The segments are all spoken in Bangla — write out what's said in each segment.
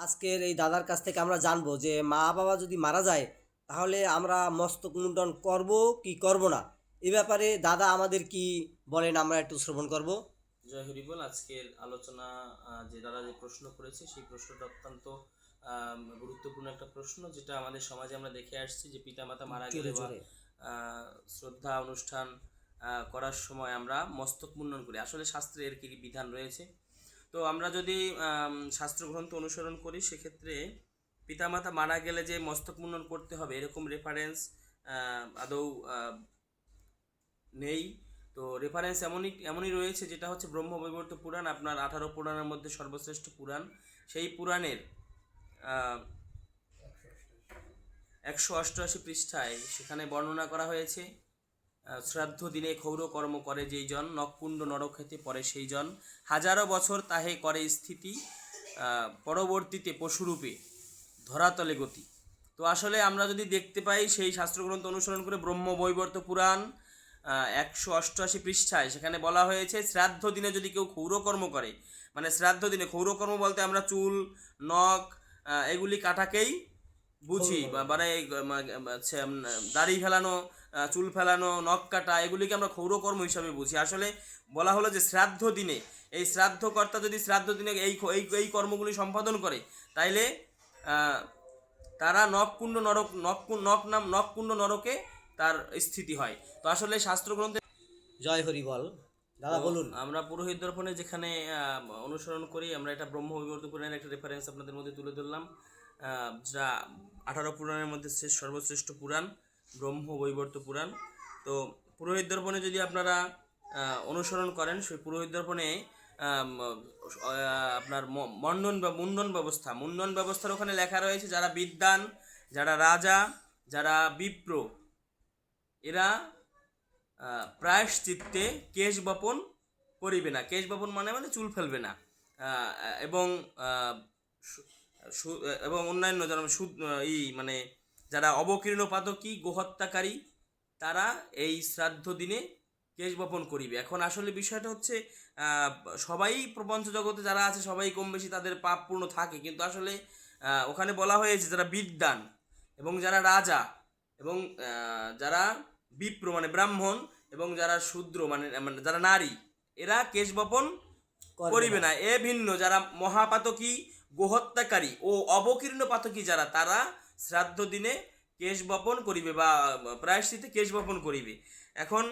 আজকের এই দাদার কাছ থেকে আমরা জানবো যে মা বাবা যদি মারা যায় তাহলে আমরা মস্তক মুন্ডন করব কি করব না, এ ব্যাপারে দাদা আমাদের কি বলেন আমরা একটু শ্রবণ করব। জয় হরিবল। আজকের আলোচনা যে দাদা যে প্রশ্ন করেছে সেই প্রশ্নটা অত্যন্ত গুরুত্বপূর্ণ একটা প্রশ্ন, যেটা আমাদের সমাজে আমরা দেখে আসছি যে পিতামাতা মারা গেলে বা শ্রদ্ধা অনুষ্ঠান করার সময় আমরা মস্তক মুন্ডন করি। আসলে শাস্ত্রে এর কি বিধান রয়েছে? তো আমরা যদি শাস্ত্র গ্রন্থ অনুসরণ করি সেক্ষেত্রে পিতামাতা মারা গেলে যে মস্তক মুন্ডন করতে হবে এরকম রেফারেন্স আদৌ নেই। তো রেফারেন্স এমনই রয়েছে, যেটা হচ্ছে ব্রহ্মবৈবর্ত পুরাণ, আপনার 18 পুরাণের মধ্যে সর্বশ্রেষ্ঠ পুরাণ। সেই পুরাণের 188 পৃষ্ঠায় সেখানে বর্ণনা করা হয়েছে, শ্রাদ্ধ দিনে ক্ষৌর কর্ম করে যেই জন, নখকুণ্ড নরক্ষেতে পড়ে সেই জন, হাজারো বছর তাহে করে স্থিতি, পরবর্তীতে পশুরূপে ধরাতলে গতি। তো আসলে আমরা যদি দেখতে পাই সেই শাস্ত্রগ্রন্থ অনুসরণ করে ব্রহ্মবৈবর্ত পুরাণ 188 পৃষ্ঠায় সেখানে বলা হয়েছে শ্রাদ্ধ দিনে যদি কেউ ক্ষৌরকর্ম করে, মানে শ্রাদ্ধ দিনে ক্ষৌরকর্ম বলতে আমরা চুল, নখ এগুলি কাটাকেই বুঝি, মানে দাড়ি ফেলানো, চুল ফেলানো, নখ কাটা, এগুলিকে আমরা ক্ষৌরকর্ম হিসাবে বুঝি। আসলে বলা হলো যে শ্রাদ্ধ দিনে এই শ্রাদ্ধকর্তা যদি শ্রাদ্ধ দিনে এই এই কর্মগুলি সম্পাদন করে তাইলে তারা নখকুণ্ড নরকে তার স্থিতি হয়। তো আসলে শাস্ত্রগ্রন্থে জয় হরি বল। দাদা বলুন। আমরা পুরোহিত দর্পণে যেখানে অনুসরণ করি, আমরা এটা ব্রহ্মবৈবর্ত পুরাণের একটা রেফারেন্স আপনাদের মধ্যে তুলে ধরলাম, যা 18 পুরাণের মধ্যে সর্বশ্রেষ্ঠ পুরাণ ব্রহ্মবৈবর্ত পুরাণ। তো পুরোহিত দর্পণে যদি আপনারা অনুসরণ করেন, সেই পুরোহিত দর্পণে আপনার মুন্ডন ব্যবস্থার ওখানে লেখা রয়েছে যারা বিদ্বান, যারা রাজা, যারা বিপ্র, এরা প্রায়শ্চিত্তে কেশ বপন করিবে না। কেশ বপন মানে চুল ফেলবে না। এবং এবং অন্যান্য যারা মানে যারা অবকীর্ণ পাতকী গোহত্যাকারী তারা এই শ্রাদ্ধ দিনে কেশ বপন করিবে। এখন আসলে বিষয়টা হচ্ছে সবাই প্রপঞ্চ জগতে যারা আছে সবাই কম বেশি তাদের পাপপূর্ণ থাকে, কিন্তু আসলে ওখানে বলা হয়েছে যারা বিদ্বান এবং যারা রাজা এবং যারা বিপ্র মানে ব্রাহ্মণ এবং যারা শূদ্র মানে যারা নারী, এরা কেশ বপন করিবে না। এ ভিন্ন যারা মহাপাতকী, গোহত্যাকারী ও অবকীর্ণ পাতকী যারা, তারা শ্রাদ্ধ দিনে কেশ বপন করিবে বা প্রায়শ্চিত্তে কেশ বপন করিবে। এখন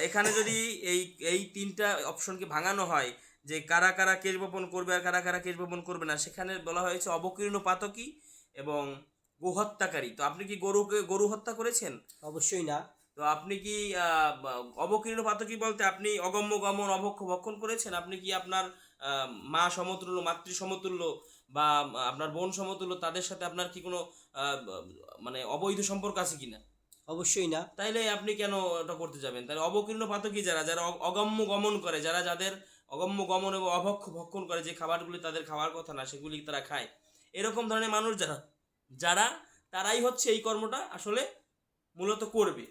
এখানে যদি এই এই তিনটা অপশনকে ভাঙানো হয় যে কারা কারা কেশ বপন করবে আর কারা কারা কেশ বপন করবে না, সেখানে বলা হয়েছে অবকীর্ণ পাতকী এবং গোহত্যাকারী। তো আপনি কি গরু হত্যা করেছেন? অবশ্যই না। তো আপনি কি অবকীর্ণ পাতকী বলতে আপনি অগম্য গমন অভক্ষ ভক্ষণ করেছেন? আপনি কি আপনার মা সমতুল্য, মাতৃ সমতুল্য বা আপনার বোন সমতুল্য তাদের সাথে আপনার কি কোনো মানে অবৈধ সম্পর্ক আছে কিনা? অবশ্যই না। তাইলে আপনি কেন ওটা করতে যাবেন? তাহলে অবকীর্ণ পাতকী যারা, যারা অগম্য গমন করে, যাদের অগম্য গমন এবং অভক্ষ ভক্ষণ করে, যে খাবারগুলি তাদের খাওয়ার কথা না সেগুলি তারা খায়, এরকম ধরনের মানুষ যারা যারা তারাই হচ্ছে এই কর্মটা আসলে মূলত করবে।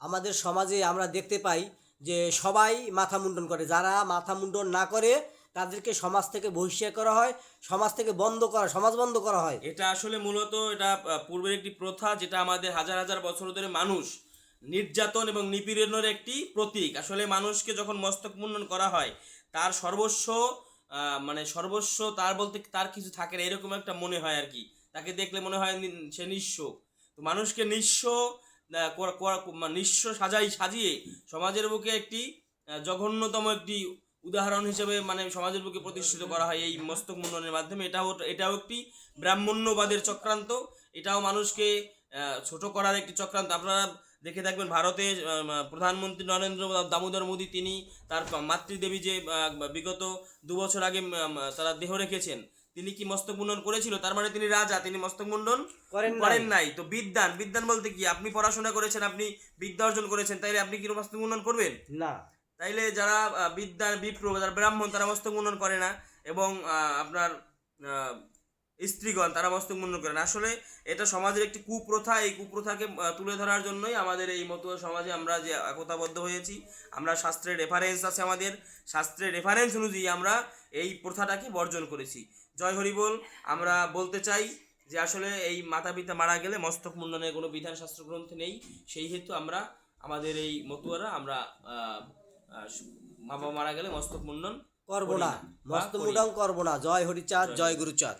আমাদের সমাজে আমরা দেখতে পাই যে সবাই মাথা মুন্ডন করে, যারা মাথা মুন্ডন না করে তাদেরকে সমাজ থেকে বহিষ্কার করা হয়, সমাজ থেকে সমাজ বন্ধ করা হয়। এটা আসলে মূলত এটা পূর্বের একটি প্রথা, যেটা আমাদের হাজার হাজার বছর ধরে মানুষ নির্যাতন এবং নিপীড়নের একটি প্রতীক। আসলে মানুষকে যখন মস্তক মুন্ডন করা হয় তার সর্বস্ব মানে সর্বস্ব তার বলতে তার কিছু থাকে না, এরকম একটা মনে হয় আর কি। তাকে দেখলে মনে হয় সে নিঃস্ব। তো মানুষকে নিঃস্ব সাজিয়ে সমাজের বুকে একটি জঘন্যতম একটি উদাহরণ হিসেবে মানে সমাজের বুকে প্রতিষ্ঠিত করা হয় এই মস্তক মুন্ডনের মাধ্যমে। এটাও একটি ব্রাহ্মণ্যবাদের চক্রান্ত, এটাও মানুষকে ছোট করার একটি চক্রান্ত। আপনারা দেখে থাকবেন ভারতে প্রধানমন্ত্রী নরেন্দ্র দামোদর মোদী, তিনি তার মাতৃদেবী যে বিগত 2 বছর আগে তারা দেহ রেখেছেন, তিনি কি মস্তক মুন্ডন করেছিল? তার মানে তিনি রাজা, তিনি মস্তক মুন্ডন করেন নাই। তো বিদ্বান বলতে কি? আপনি পড়াশোনা করেছেন, আপনি বিদ্যা অর্জন করেছেন, তাইলে আপনি কি মস্তক মুন্ডন করবেন? না। তাইলে যারা বিপ্র, যারা ব্রাহ্মণ, তারা মস্তক মুন্ডন করে না। এবং আপনার স্ত্রীগণ তারা মস্তক মুন্ডন করেন। আসলে এটা সমাজের একটি কুপ্রথা। এই কুপ্রথাকে তুলে ধরার জন্যই আমাদের এই মতুয়া সমাজে আমরা যে একতাবদ্ধ হয়েছি। আমরা শাস্ত্রের রেফারেন্স আছে, আমাদের শাস্ত্রের রেফারেন্স অনুযায়ী আমরা এই প্রথাটাকে বর্জন করেছি। জয় হরি বল। আমরা বলতে চাই যে আসলে এই মাতা পিতা মারা গেলে মস্তক মুন্ডনের কোনো বিধান শাস্ত্র গ্রন্থে নেই। সেই হেতু আমরা আমাদের এই মতুয়ারা আমরা মা বাবা মারা গেলে মস্তক মুন্ডন করবো না, করি না বা মস্ত করি মুন্ডন করবো না। জয় হরিচাঁদ, জয় গুরুচাঁদ।